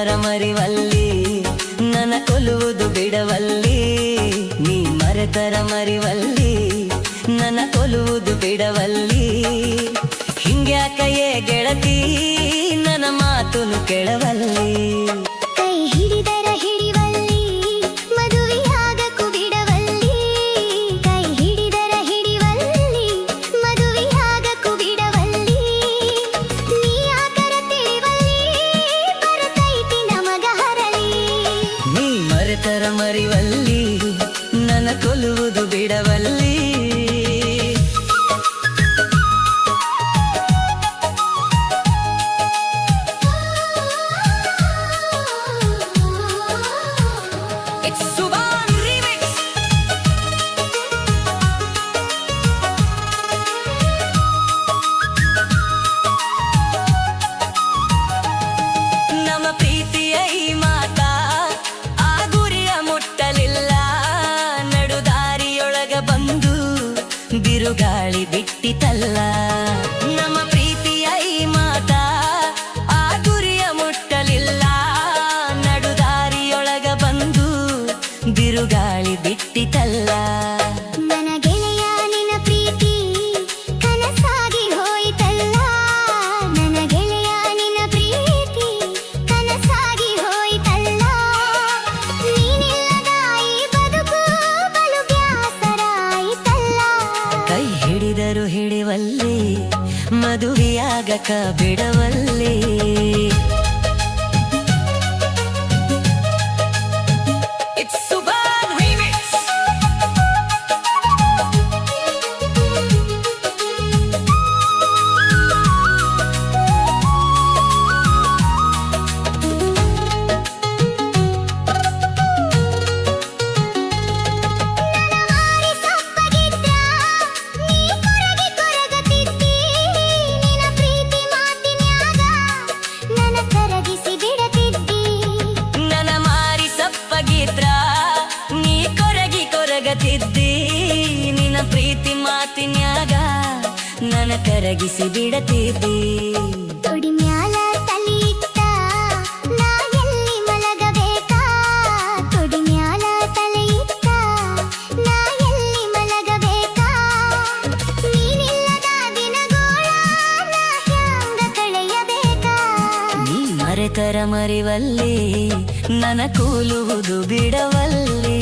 ಮರೆತರ ಮರಿವಲ್ಲಿ ನನ್ನ ಕೊಲ್ಲುವುದು ಬಿಡವಲ್ಲಿ ನೀ ಮರೆತರ ಮರಿವಲ್ಲಿ ನನ್ನ ಕೊಲ್ಲುವುದು ಬಿಡವಲ್ಲಿ ಹಿಂಗ್ಯಾಕಯೇ ಗೆಳತಿ ನನ್ನ ಮಾತುನು ಕೆಳವಲ್ಲಿ ಕೈ ಹಿಡಿದರ ಹಿಡಿವಲ್ಲಿ ಮದುವೆಯಾಗಕು ಬಿಡವಲ್ಲಿ ಕೈ ಹಿಡಿದರ ಹಿಡಿವಲ್ಲಿ ಮದುವೆಯಾಗಕು ಬಿಡವಲ್ಲಿ ನೀ ಆಕರ ತಿಳಿವಲ್ಲಿ ಬರತೈತಿ ನಮಗ ಹರಳಿ ನೀ ಮರೆತರ ಮರಿವಲ್ಲಿ ನನ್ನ ಕೊಲ್ಲುವುದು ಬಿಡವಲ್ಲಿ ಬಿರುಗಾಳಿ ಬಿಟ್ಟಿತಲ್ಲ ನಮ್ಮ ಪ್ರೀತಿಯ ಈ ಮಾತ ಆ ಗುರಿಯ ಮುಟ್ಟಲಿಲ್ಲ ನಡುದಾರಿಯೊಳಗ ಬಂದು ಬಿರುಗಾಳಿ ಬಿಟ್ಟಿತಲ್ಲ ನನ್ನ ಗೆಳೆಯ ನಿನ್ನ ಪ್ರೀತಿ ಕನಸಾಗಿ ಹೋಯಿತಲ್ಲ ನನ್ನ ಗೆಳೆಯ ನಿನ್ನ ಪ್ರೀತಿ ಕನಸಾಗಿ ಹೋಯಿತಲ್ಲ ನೀನಿಲ್ಲದ ಈ ಬದುಕು ಬಲು ಬ್ಯಾಸರಾಯಿತಲ್ಲ ಕೈ ಹಿಡಿದರು ಹಿಡಿವಲ್ಲಿ ಮದುವೆಯಾಗಕ ಬಿಡವಲ್ಲಿ ನಿನ್ನ ಪ್ರೀತಿ ಮಾತಿನ್ಯಾಗ ನನ್ನ ಕರಗಿಸಿ ಬಿಡತಿದ್ದಿ ತೊಡಿ ಮ್ಯಾಲ ತಲಿ ಇಟ್ಟ ನಾ ಎಲ್ಲಿ ಮಲಗಬೇಕಾ ತೊಡಿ ಮ್ಯಾಲ ತಲಿ ಇಟ್ಟ ನಾ ಎಲ್ಲಿ ಮಲಗಬೇಕಾ ನೀನಿಲ್ಲದ ದಿನಗೋಳ ನಾ ಹ್ಯಾಂಗ ಕಳೆಯಬೇಕಾ ನೀ ಮರೆತರ ಮರಿವಲ್ಲಿ ನನ್ನ ಕೂಲುವುದು ಬಿಡವಲ್ಲಿ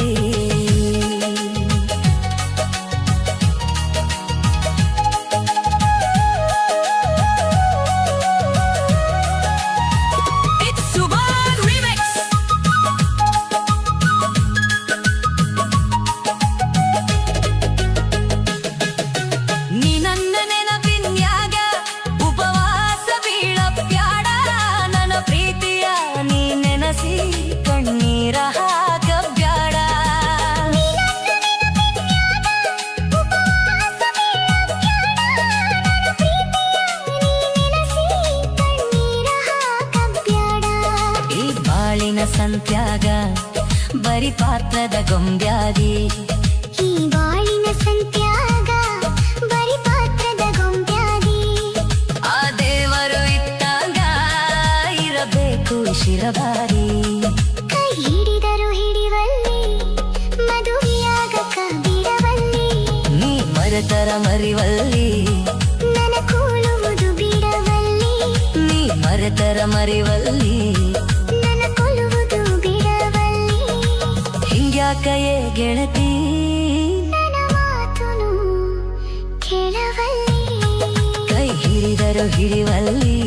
ಕಣ್ಣೀರ ಹಾಕಬ್ಯಾಡ ಈ ಬಾಳಿನ ಸಂತ್ಯಾಗ ಬರಿ ಪಾತ್ರದ ಗೊಂಬ್ಯಾದಿ ಈ ಬಾಳಿನ ಸಂತ್ಯಾಗ ಬರಿ ಪಾತ್ರದ ಗೊಂಬ್ಯಾದಿ ಆ ದೇವರು ಇಟ್ಟಾಗ ಇರಬೇಕು ಶಿರಬಾರಿ ಕೈ ಹಿಡಿದರು ಹಿಡಿವಲ್ಲಿ ಮದುವೆಯಾಗಕ ಬಿಡವಲ್ಲಿ ನೀ ಮರೆತರ ಮರಿವಲ್ಲಿ ನನ್ನ ಕೊಲ್ಲುವುದು ಬಿಡವಲ್ಲಿ ನೀ ಮರೆತರ ಮರಿವಲ್ಲಿ ನನ್ನ ಕೊಲ್ಲುವುದು ಬಿಡವಲ್ಲಿ ಹಿಂಗ್ಯಾಕಯೇ ಗೆಳತಿ ನನ್ನ ಮಾತುನು ಕೇಳವಲ್ಲಿ ಕೈ ಹಿಡಿದರು ಹಿಡಿವಲ್ಲಿ